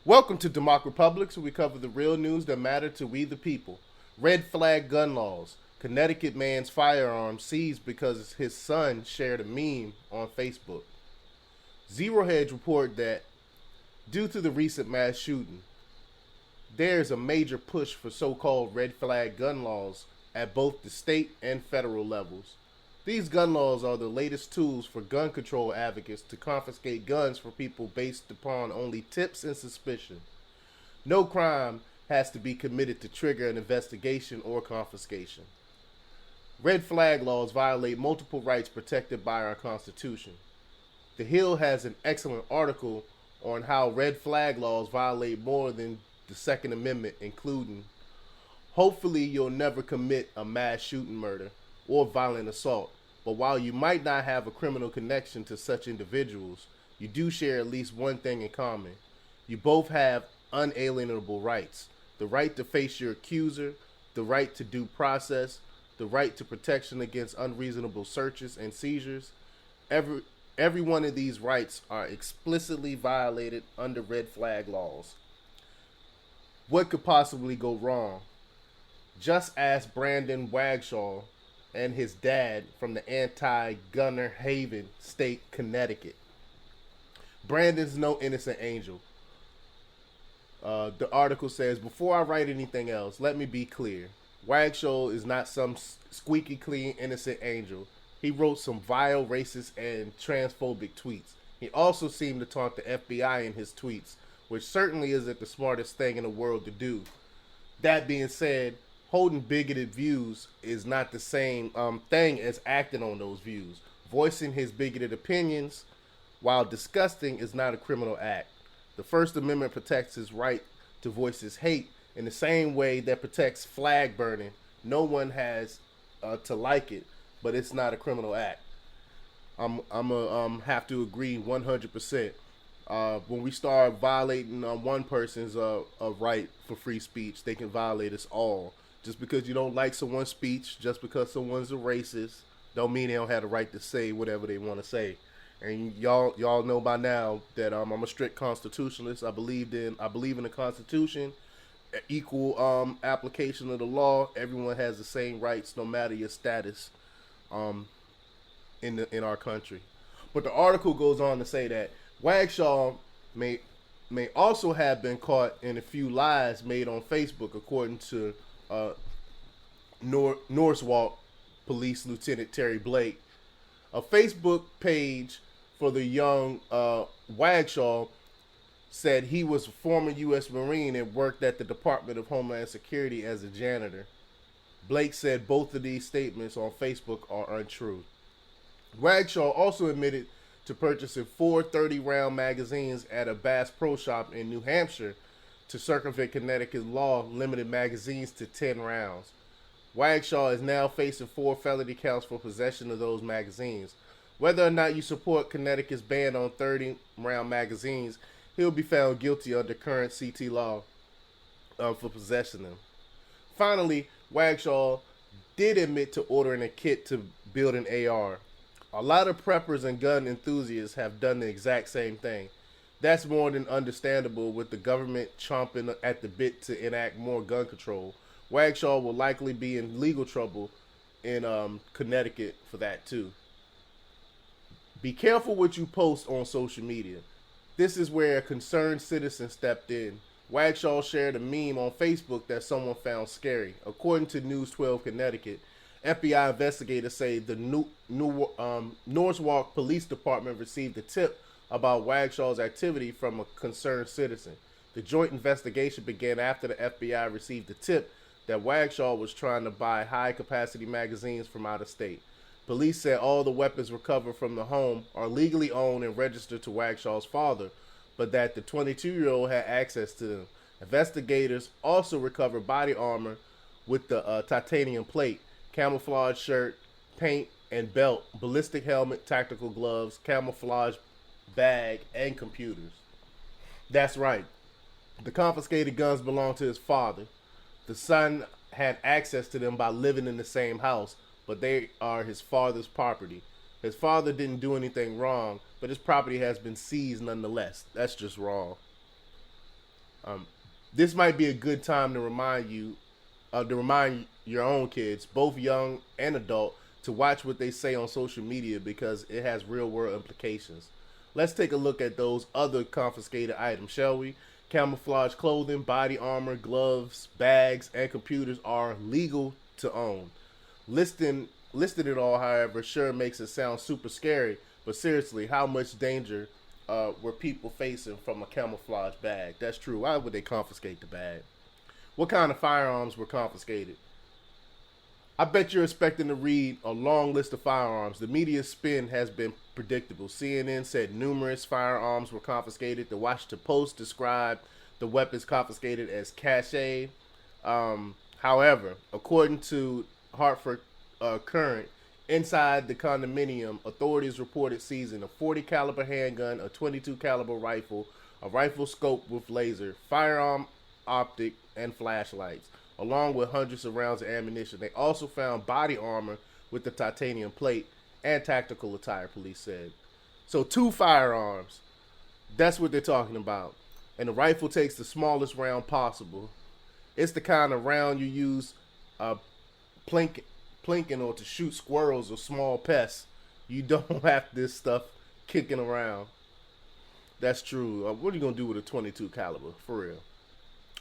Welcome to DEMOCREPUBLIX, where we cover the real news that matter to we the people. Red flag gun laws. Connecticut man's firearm seized because his son shared a meme on Facebook. Zero Hedge report that due to the recent mass shooting, there is a major push for so-called red flag gun laws at both the state and federal levels. These gun laws are the latest tools for gun control advocates to confiscate guns for people based upon only tips and suspicion. No crime has to be committed to trigger an investigation or confiscation. Red flag laws violate multiple rights protected by our Constitution. The Hill has an excellent article on how red flag laws violate more than the Second Amendment, including, hopefully you'll never commit a mass shooting murder or violent assault, but while you might not have a criminal connection to such individuals, you do share at least one thing in common. You both have unalienable rights: the right to face your accuser, the right to due process, the right to protection against unreasonable searches and seizures. Every one of these rights are explicitly violated under red flag laws. What could possibly go wrong? Just ask Brandon Wagshaw and his dad from the anti-gunner Haven State, Connecticut. Brandon's no innocent angel. The article says, before I write anything else, let me be clear. Wagshaw is not some squeaky clean innocent angel. He wrote some vile, racist, and transphobic tweets. He also seemed to taunt the FBI in his tweets, which certainly isn't the smartest thing in the world to do. That being said, holding bigoted views is not the same thing as acting on those views. Voicing his bigoted opinions, while disgusting, is not a criminal act. The First Amendment protects his right to voice his hate in the same way that protects flag burning. No one has to like it, but it's not a criminal act. I'm gonna have to agree 100%. When we start violating one person's right for free speech, they can violate us all. Just because you don't like someone's speech, just because someone's a racist, don't mean they don't have the right to say whatever they want to say. And y'all know by now that I'm a strict constitutionalist. I believe in the Constitution, equal application of the law. Everyone has the same rights, no matter your status, in our country. But the article goes on to say that Wagshaw may also have been caught in a few lies made on Facebook, according to Northwalk Police Lieutenant Terry Blake. A Facebook page for the young Wagshaw said he was a former U.S. Marine and worked at the Department of Homeland Security as a janitor. Blake said both of these statements on Facebook are untrue. Wagshaw also admitted to purchasing 4 30-round magazines at a Bass Pro Shop in New Hampshire to circumvent Connecticut's law limiting magazines to 10 rounds. Wagshaw is now facing 4 felony counts for possession of those magazines. Whether or not you support Connecticut's ban on 30-round magazines, he'll be found guilty under current CT law for possessing them. Finally, Wagshaw did admit to ordering a kit to build an AR. A lot of preppers and gun enthusiasts have done the exact same thing. That's more than understandable, with the government chomping at the bit to enact more gun control. Wagshaw will likely be in legal trouble in Connecticut for that too. Be careful what you post on social media. This is where a concerned citizen stepped in. Wagshaw shared a meme on Facebook that someone found scary. According to News 12 Connecticut, FBI investigators say the Northwalk Police Department received a tip about Wagshaw's activity from a concerned citizen. The joint investigation began after the FBI received the tip that Wagshaw was trying to buy high-capacity magazines from out of state. Police said all the weapons recovered from the home are legally owned and registered to Wagshaw's father, but that the 22-year-old had access to them. Investigators also recovered body armor with the titanium plate, camouflage shirt, paint, and belt, ballistic helmet, tactical gloves, camouflage bag, and computers. That's right. The confiscated guns belonged to his father. The son had access to them by living in the same house, but they are his father's property. His father didn't do anything wrong, but his property has been seized nonetheless. That's just wrong. This might be a good time to remind your own kids, both young and adult, to watch what they say on social media because it has real world implications. Let's take a look at those other confiscated items, shall we? Camouflage clothing, body armor, gloves, bags, and computers are legal to own. Listing it all, however, sure makes it sound super scary, but seriously, how much danger were people facing from a camouflage bag? That's true. Why would they confiscate the bag? What kind of firearms were confiscated? I bet you're expecting to read a long list of firearms. The media spin has been predictable. CNN said numerous firearms were confiscated. The Washington Post described the weapons confiscated as cache. However, according to Hartford Current, inside the condominium, authorities reported seizing a 40 caliber handgun, a 22 caliber rifle, a rifle scope with laser, firearm optic, and flashlights, along with hundreds of rounds of ammunition. They also found body armor with the titanium plate and tactical attire, police said. So 2 firearms. That's what they're talking about. And the rifle takes the smallest round possible. It's the kind of round you use plinking or to shoot squirrels or small pests. You don't have this stuff kicking around. That's true. What are you going to do with a 22 caliber? For real.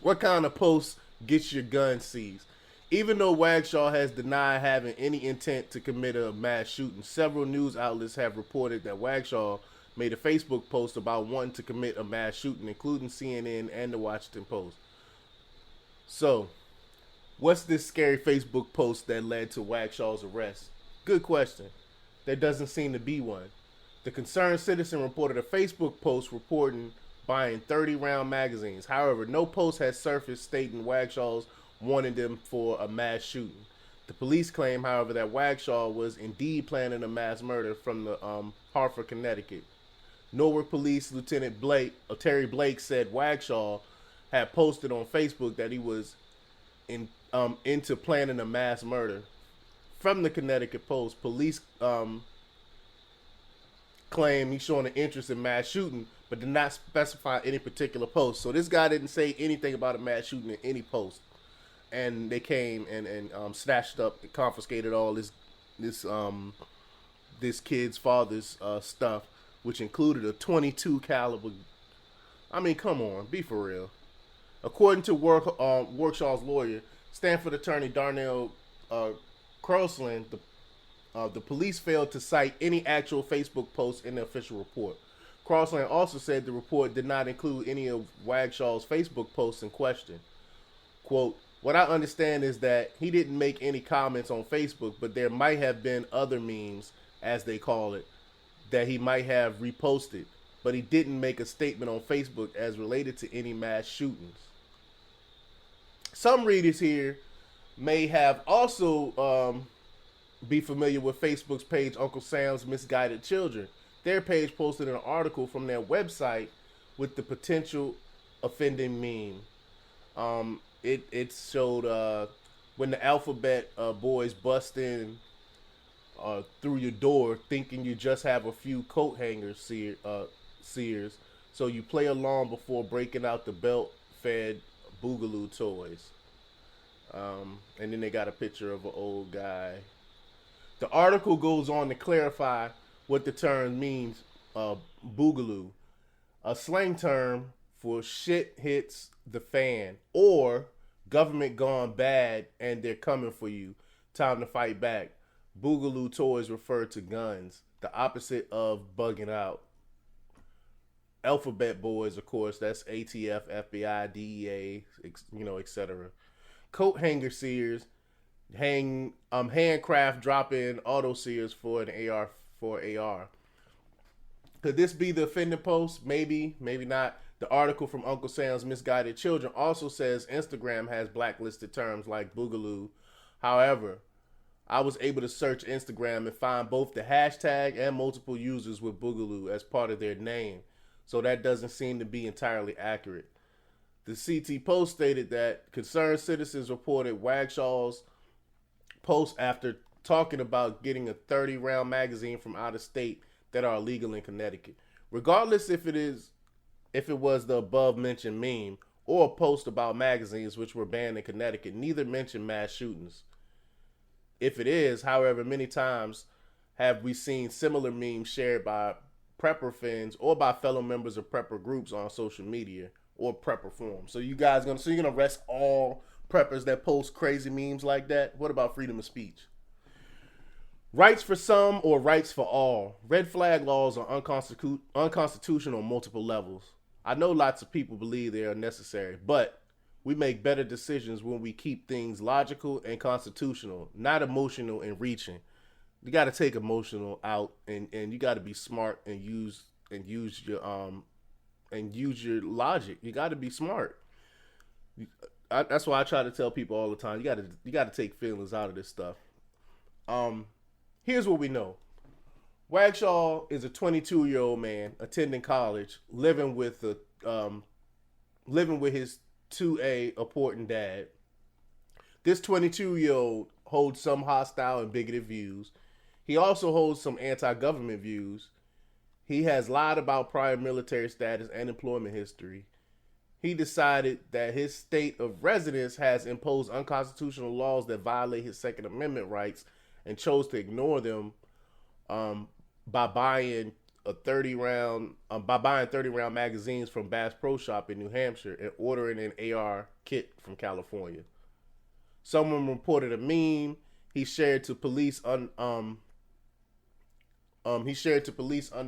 What kind of post gets your gun seized? Even though Wagshaw has denied having any intent to commit a mass shooting, several news outlets have reported that Wagshaw made a Facebook post about wanting to commit a mass shooting, including CNN and the Washington Post. So, what's this scary Facebook post that led to Wagshaw's arrest? Good question. There doesn't seem to be one. The concerned citizen reported a Facebook post reporting buying 30-round magazines. However, no post has surfaced stating Wagshaw's wanted them for a mass shooting. The police claim, however, that Wagshaw was indeed planning a mass murder from the Hartford, Connecticut. Norwood Police Lieutenant Terry Blake said Wagshaw had posted on Facebook that he was into planning a mass murder. From the Connecticut Post, police claim he's showing an interest in mass shooting, but did not specify any particular post. So this guy didn't say anything about a mass shooting in any post. And they came and snatched up and confiscated all this kid's father's stuff, which included a 22 caliber. I mean, come on, be for real. According to Workshaw's lawyer, Stanford attorney Darnell Crossland, the police failed to cite any actual Facebook posts in the official report. Crossland also said the report did not include any of Wagshaw's Facebook posts in question. Quote, "What I understand is that he didn't make any comments on Facebook, but there might have been other memes, as they call it, that he might have reposted, but he didn't make a statement on Facebook as related to any mass shootings." Some readers here may have also be familiar with Facebook's page Uncle Sam's Misguided Children. Their page posted an article from their website with the potential offending meme. It showed when the alphabet boys bust in through your door thinking you just have a few coat hangers sears, so you play along before breaking out the belt-fed Boogaloo toys. And then they got a picture of an old guy. The article goes on to clarify what the term means, Boogaloo, a slang term for shit hits the fan, or government gone bad and they're coming for you, time to fight back. Boogaloo toys refer to guns, the opposite of bugging out. Alphabet boys, of course, that's ATF, FBI, DEA, etc. Coat hanger sears, handcraft drop-in auto sears for an AR. Could this be the offending post? Maybe, maybe not. The article from Uncle Sam's Misguided Children also says Instagram has blacklisted terms like Boogaloo. However, I was able to search Instagram and find both the hashtag and multiple users with Boogaloo as part of their name. So that doesn't seem to be entirely accurate. The CT Post stated that concerned citizens reported Wagshaw's post after talking about getting a 30-round magazine from out of state that are illegal in Connecticut. Regardless if it was the above mentioned meme, or a post about magazines which were banned in Connecticut. Neither mention mass shootings. If it is, however, many times have we seen similar memes shared by prepper fans or by fellow members of prepper groups on social media or prepper forums. So you're gonna arrest all preppers that post crazy memes like that? What about freedom of speech? Rights for some or rights for all. Red flag laws are unconstitutional on multiple levels. I know lots of people believe they are necessary, but we make better decisions when we keep things logical and constitutional, not emotional and reaching. You got to take emotional out, and you got to be smart and use your logic. You got to be smart. That's why I try to tell people all the time. You got to take feelings out of this stuff. Here's what we know. Wagshaw is a 22-year-old man attending college, living with his 2A important dad. This 22-year-old holds some hostile and bigoted views. He also holds some anti-government views. He has lied about prior military status and employment history. He decided that his state of residence has imposed unconstitutional laws that violate his Second Amendment rights and chose to ignore them by buying 30 round magazines from Bass Pro Shop in New Hampshire and ordering an AR kit from California. Someone reported a meme he shared to police under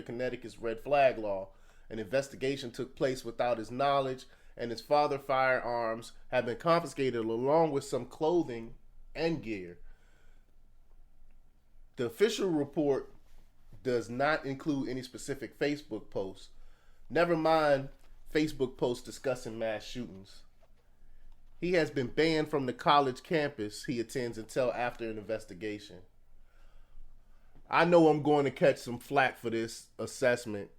Connecticut's red flag law. An investigation took place without his knowledge, and his father's firearms have been confiscated along with some clothing and gear. The official report does not include any specific Facebook posts. Never mind Facebook posts discussing mass shootings. He has been banned from the college campus he attends until after an investigation. I know I'm going to catch some flack for this assessment,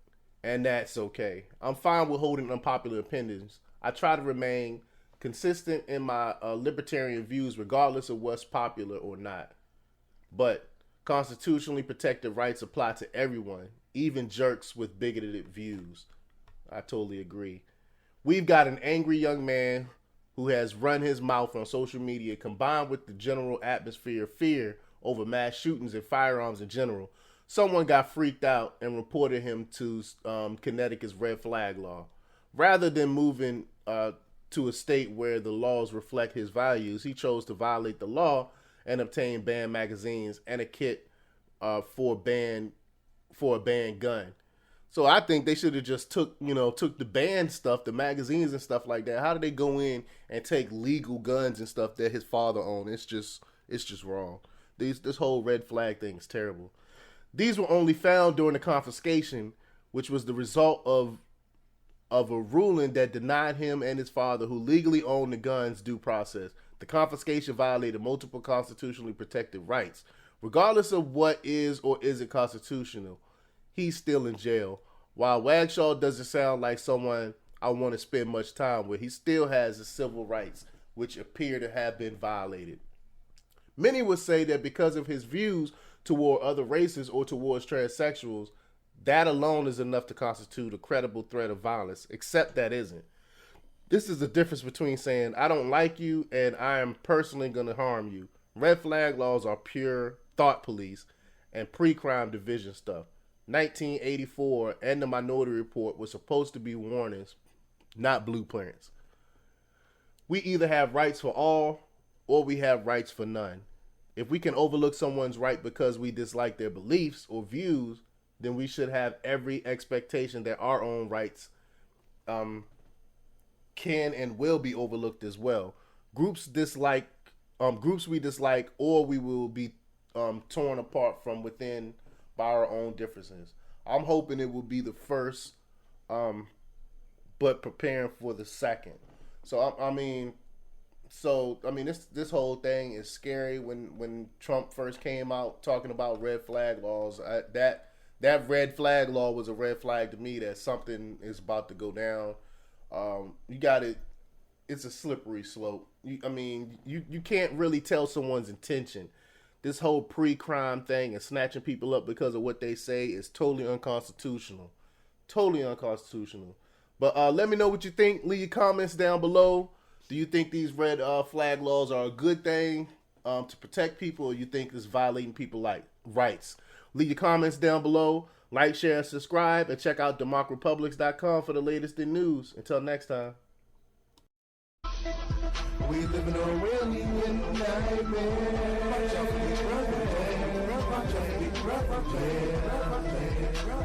and that's okay. I'm fine with holding unpopular opinions. I try to remain consistent in my libertarian views regardless of what's popular or not. But constitutionally protected rights apply to everyone, even jerks with bigoted views. I totally agree. We've got an angry young man who has run his mouth on social media, combined with the general atmosphere of fear over mass shootings and firearms in general. Someone got freaked out and reported him to Connecticut's red flag law. Rather than moving to a state where the laws reflect his values, he chose to violate the law and obtain banned magazines and a kit for a banned gun. So I think they should have just took the banned stuff, the magazines and stuff like that. How did they go in and take legal guns and stuff that his father owned? It's just wrong. This whole red flag thing is terrible. These were only found during the confiscation, which was the result of a ruling that denied him and his father, who legally owned the guns, due process. The confiscation violated multiple constitutionally protected rights. Regardless of what is or isn't constitutional, he's still in jail. While Wagshaw doesn't sound like someone I want to spend much time with, he still has his civil rights, which appear to have been violated. Many would say that because of his views toward other races or towards transsexuals, that alone is enough to constitute a credible threat of violence, except that isn't. This is the difference between saying, I don't like you and I am personally going to harm you. Red flag laws are pure thought police and pre-crime division stuff. 1984 and the Minority Report were supposed to be warnings, not blueprints. We either have rights for all or we have rights for none. If we can overlook someone's right because we dislike their beliefs or views, then we should have every expectation that our own rights can and will be overlooked as well. Groups we dislike, or we will be torn apart from within by our own differences. I'm hoping it will be the first, but preparing for the second. So this whole thing is scary. When Trump first came out talking about red flag laws, that red flag law was a red flag to me that something is about to go down. It's a slippery slope. You can't really tell someone's intention. This whole pre-crime thing and snatching people up because of what they say is totally unconstitutional. Totally unconstitutional. But let me know what you think. Leave your comments down below. Do you think these red flag laws are a good thing to protect people, or you think it's violating people's rights? Leave your comments down below. Like, share, and subscribe. And check out DEMOCREPUBLIX.com for the latest in news. Until next time. We live in a really nightmare.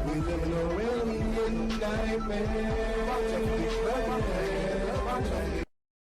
We live in a really nightmare.